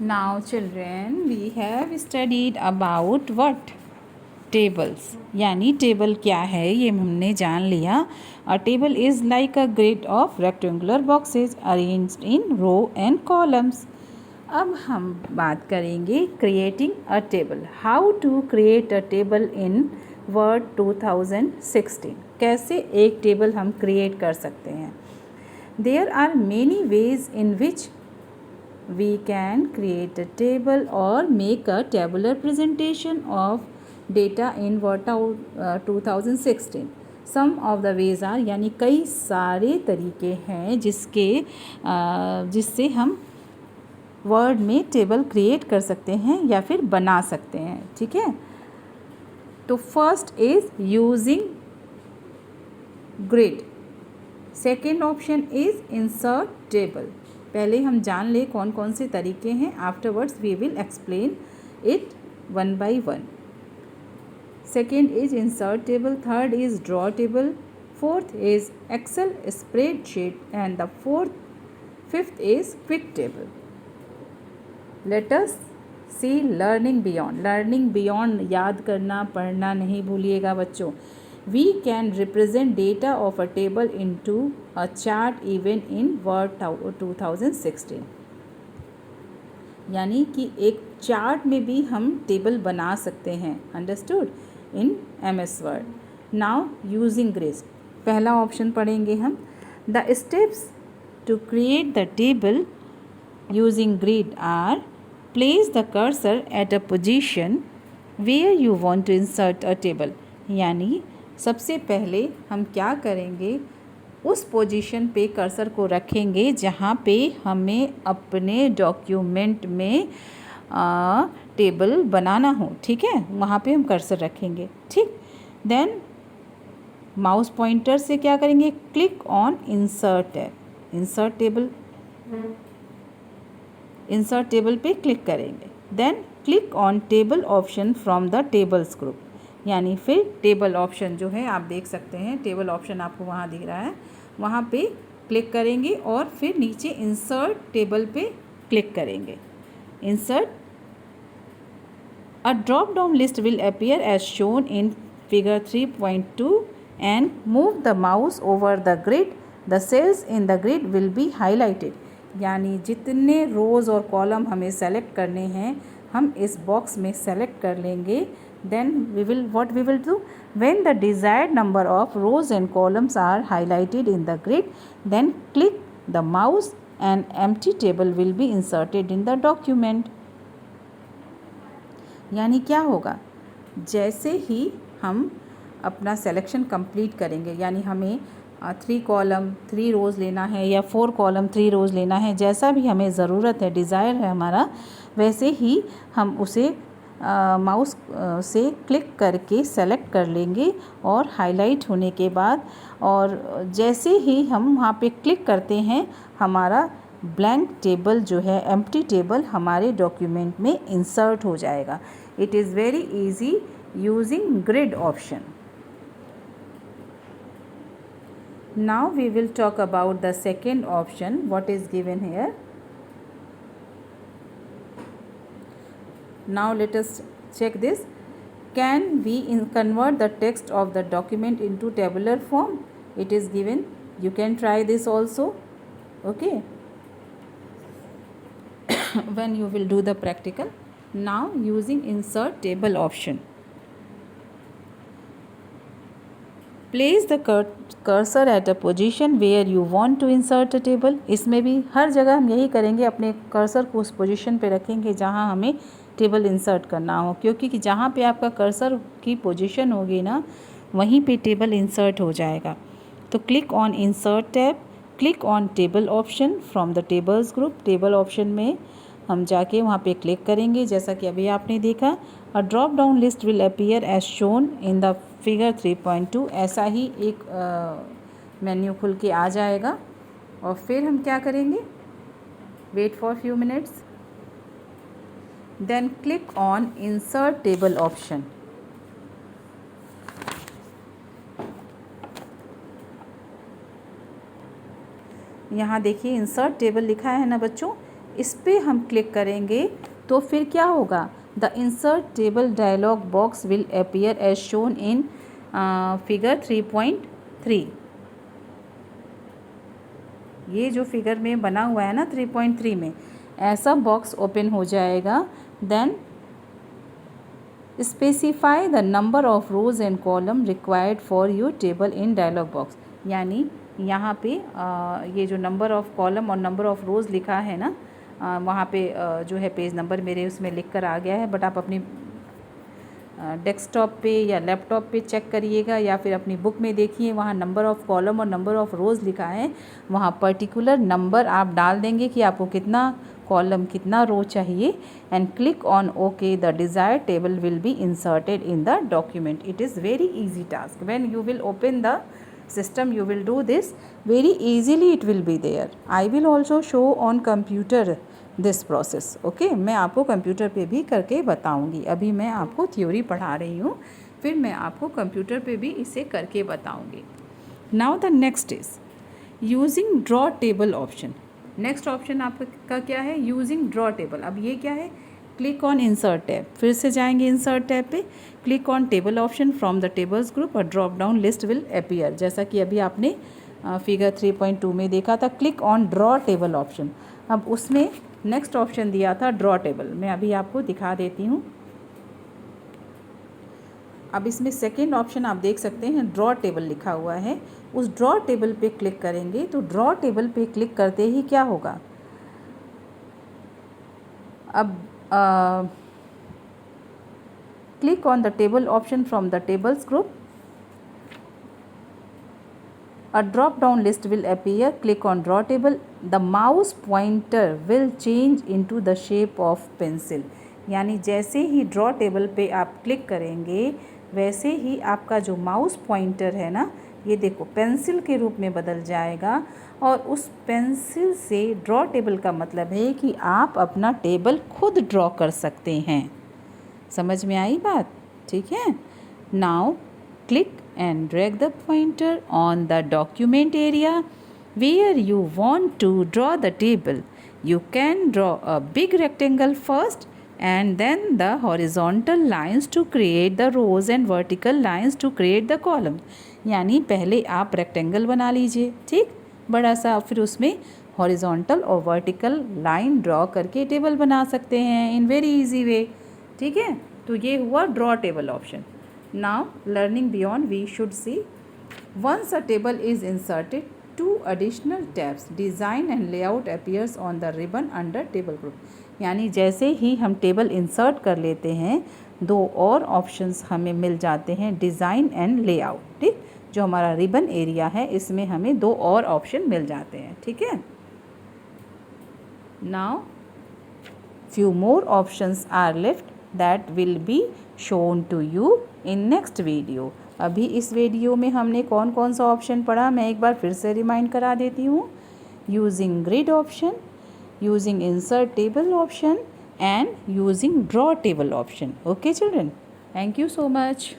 Now children, we have studied about what? Tables. यानी table क्या है ये हमने जान लिया. A table is like a grid of rectangular boxes arranged in row and columns. अब हम बात करेंगे creating a table. How to create a table in Word 2016. कैसे एक टेबल हम क्रिएट कर सकते हैं. There are many ways in which we can create a table or make a tabular presentation of data in Word 2016. Some of the ways are यानी कई सारे तरीके हैं जिससे हम वर्ड में टेबल क्रिएट कर सकते हैं या फिर बना सकते हैं. ठीक है. तो first is using grid. Second option is insert table. पहले हम जान ले कौन कौन से तरीके हैं. Afterwards we will explain it one by one. Second is insert table. Third is draw table. Fourth is Excel spreadsheet and the fifth is quick table. Let us see learning beyond. Learning beyond याद करना पढ़ना नहीं भूलिएगा बच्चों. We can represent data of a table into a chart even in Word 2016. यानी कि एक chart में भी हम टेबल बना सकते हैं. Understood. In MS Word. Now using grid. पहला ऑप्शन पढ़ेंगे हम. The steps to create the table using grid are place the cursor at a position where you want to insert a table. यानी सबसे पहले हम क्या करेंगे, उस पोजीशन पे कर्सर को रखेंगे जहाँ पे हमें अपने डॉक्यूमेंट में टेबल बनाना हो. ठीक है. वहाँ पे हम कर्सर रखेंगे. ठीक. देन माउस पॉइंटर से क्या करेंगे, click on insert tab. Insert table पे क्लिक करेंगे. Then click on table option from the tables group. यानी फिर टेबल ऑप्शन जो है आप देख सकते हैं, टेबल ऑप्शन आपको वहाँ दिख रहा है, वहाँ पे क्लिक करेंगे और फिर नीचे इंसर्ट टेबल पे क्लिक करेंगे. Insert. A drop down list will appear as shown in figure 3.2 and move the mouse over the grid. The cells in the grid will be highlighted. यानी जितने रोज़ और कॉलम हमें सेलेक्ट करने हैं हम इस बॉक्स में सेलेक्ट कर लेंगे. Then what we will do, when the desired number of rows and columns are highlighted in the grid, then click the mouse and empty table will be inserted in the document. यानी क्या होगा, जैसे ही हम अपना selection complete करेंगे, यानी हमें 3 column 3 रोज़ लेना है या 4 कॉलम 3 रोज़ लेना है, जैसा भी हमें ज़रूरत है, डिज़ायर है हमारा, वैसे ही हम उसे माउस से क्लिक करके सेलेक्ट कर लेंगे और हाईलाइट होने के बाद, और जैसे ही हम वहाँ पे क्लिक करते हैं हमारा ब्लैंक टेबल जो है, एम्प्टी टेबल हमारे डॉक्यूमेंट में इंसर्ट हो जाएगा. It is very easy using grid option. Now we will talk about the second option what is given here. Now let us check this. Can we convert the text of the document into tabular form? It is given. You can try this also. Okay. When you will do the practical. Now using insert table option. Place the cursor at a position where you want to insert a table. इसमें भी हर जगह हम यही करेंगे, अपने cursor को उस position पे रखेंगे जहाँ हमें टेबल इंसर्ट करना हो, क्योंकि जहाँ पे आपका कर्सर की पोजीशन होगी ना, वहीं पे टेबल इंसर्ट हो जाएगा. तो click on insert tab. Click on table option from the tables group. Table option में हम जाके वहाँ पे क्लिक करेंगे जैसा कि अभी आपने देखा. A drop down list will appear as shown in the figure 3.2. ऐसा ही एक मेन्यू खुल के आ जाएगा. और फिर हम क्या करेंगे, wait for few minutes. Then click on insert table option. यहाँ देखिए इंसर्ट टेबल लिखा है ना बच्चों, इस पर हम क्लिक करेंगे तो फिर क्या होगा, the insert table dialog box will appear as shown in figure 3.3। ये जो फिगर में बना हुआ है ना 3.3 में, ऐसा बॉक्स ओपन हो जाएगा। Then specify the number of rows and column required for your table in dialog box. यानी यहाँ पे ये जो नंबर ऑफ कॉलम और नंबर ऑफ रोज़ लिखा है ना, वहाँ पे जो है पेज नंबर मेरे उसमें लिख कर आ गया है, बट आप अपनी डेस्कटॉप पे या लैपटॉप पे चेक करिएगा या फिर अपनी बुक में देखिए, वहाँ नंबर ऑफ़ कॉलम और नंबर ऑफ़ रोज़ लिखा है। वहाँ पर्टिकुलर नंबर आप डाल देंगे कि आपको कितना कॉलम कितना रो चाहिए, and click on okay. The desired table will be inserted in the document. It is very easy task. When you will open the system you will do this very easily, it will be there. I will also show on computer this process. okay, मैं आपको computer पे भी करके बताऊंगी। अभी मैं आपको theory पढ़ा रही हूँ, फिर मैं आपको कंप्यूटर पे भी इसे करके बताऊंगी। Now the next is using draw table option. Next option आपका क्या है, यूजिंग ड्रॉ टेबल। अब ये क्या है, क्लिक ऑन इंसर्ट टैब, फिर से जाएंगे इंसर्ट टैब पे, click on table option from the tables group और drop down list will appear. जैसा कि अभी आपने फिगर 3.2 में देखा था, click on draw table option. अब उसमें नेक्स्ट ऑप्शन दिया था ड्रॉ टेबल, मैं अभी आपको दिखा देती हूँ। अब इसमें सेकेंड ऑप्शन आप देख सकते हैं, ड्रॉ टेबल लिखा हुआ है। उस ड्रॉ टेबल पे क्लिक करेंगे तो ड्रॉ टेबल पे क्लिक करते ही क्या होगा, अब click on the table option from the tables group. A drop down list will appear. Click on draw table. The mouse pointer will change into the shape of pencil. यानी जैसे ही draw table पे आप click करेंगे वैसे ही आपका जो mouse pointer है ना, ये देखो पेंसिल के रूप में बदल जाएगा। और उस पेंसिल से ड्रॉ टेबल का मतलब है कि आप अपना टेबल खुद ड्रॉ कर सकते हैं। समझ में आई बात? ठीक है। Now click and drag the pointer on the document area where you want to draw the table. You can draw a big rectangle first and then the horizontal lines to create the rows and vertical lines to create the columns। यानी पहले आप rectangle बना लीजिए, ठीक, बड़ा सा, फिर उसमें हॉरिजॉन्टल और वर्टिकल लाइन ड्रॉ करके टेबल बना सकते हैं इन वेरी इजी वे। ठीक है, तो ये हुआ draw table option. Now learning beyond we should see, once a table is inserted, 2 additional tabs design and layout appears on the ribbon under table group. यानी जैसे ही हम टेबल इंसर्ट कर लेते हैं 2 और ऑप्शंस हमें मिल जाते हैं, डिज़ाइन एंड लेआउट। ठीक, जो हमारा रिबन एरिया है इसमें हमें 2 और ऑप्शन मिल जाते हैं। ठीक है, now few more options are left that will be shown to you in next video। अभी इस वीडियो में हमने कौन कौन सा ऑप्शन पढ़ा, मैं एक बार फिर से रिमाइंड करा देती हूँ। Using grid option, using insert table option and using draw table option. Okay children, thank you so much.